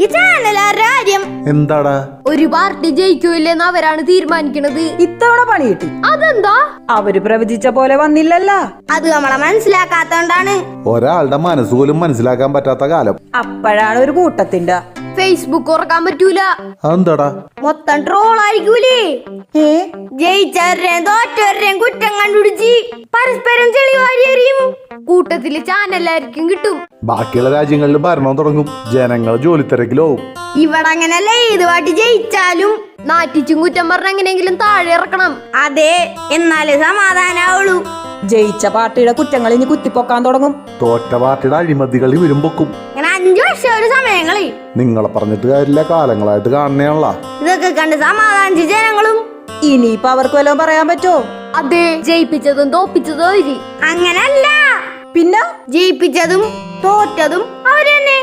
ഈ ചാനലാരുടെ കാര്യം എന്താടാ? ഒരു പാർട്ടി ജയിക്കൂല്ലെന്ന് അവരാണ് തീരുമാനിക്കണത്. ഇത്തവണ പണി കിട്ടി. അതെന്താ? അവര് പ്രവചിച്ച പോലെ വന്നില്ലല്ല. അത് നമ്മളെ മനസ്സിലാക്കാത്തോണ്ടാണ്. ഒരാളുടെ മനസ്സുപോലും മനസ്സിലാക്കാൻ പറ്റാത്ത കാലം. അപ്പോഴാണ് ഒരു കൂട്ടത്തിന്റെ ഫേസ്ബുക്ക് ഉറക്കാൻ പറ്റൂല. അതെന്താടാ? മൊത്തം ട്രോൾ ആയിരിക്കൂലേ. ജയിച്ചവരുടെയും തോറ്റവരുടെയും കുറ്റം കണ്ടുപിടിച്ച് പരസ്പരം ചെളിവാരി എറിയും. കൂട്ടത്തില് ചാനലായിരിക്കും കിട്ടും. ബാക്കിയുള്ള രാജ്യങ്ങളിൽ ഭരണം തുടങ്ങും, ജനങ്ങൾ ജോലി തിരക്കിലാവും. ഇവിടെ അങ്ങനല്ലേ, ഏത് പാട്ടി ജയിച്ചാലും നാറ്റിച്ചും കുറ്റം പറഞ്ഞ എങ്ങനെയെങ്കിലും താഴെ ഇറക്കണം. അതെ, എന്നാലേ സമാധാനാവുള്ളൂ. ജയിച്ച പാർട്ടിയുടെ കുറ്റങ്ങൾ ഇനി കുത്തിപ്പൊക്കാൻ തുടങ്ങും. തോറ്റ പാർട്ടിയുടെ അഴിമതികൾ ഇവരും പൊക്കും. ഇങ്ങനെ 5 വർഷം ഒരു സമയങ്ങളെ നിങ്ങളെ പറഞ്ഞിട്ട് കാര്യമില്ല, കാലങ്ങളായിട്ട് കാണണേയുള്ള ഇതൊക്കെ കണ്ട് സമാധാനിച്ച ജനങ്ങളും. ഇനിയിപ്പൊ അവർക്ക് വല്ലതും പറയാൻ പറ്റോ? അതെ, ജയിപ്പിച്ചതും തോപ്പിച്ചതും അവര്. അങ്ങനല്ല, പിന്നെ ജയിപ്പിച്ചതും തോറ്റതും അവര് തന്നെ.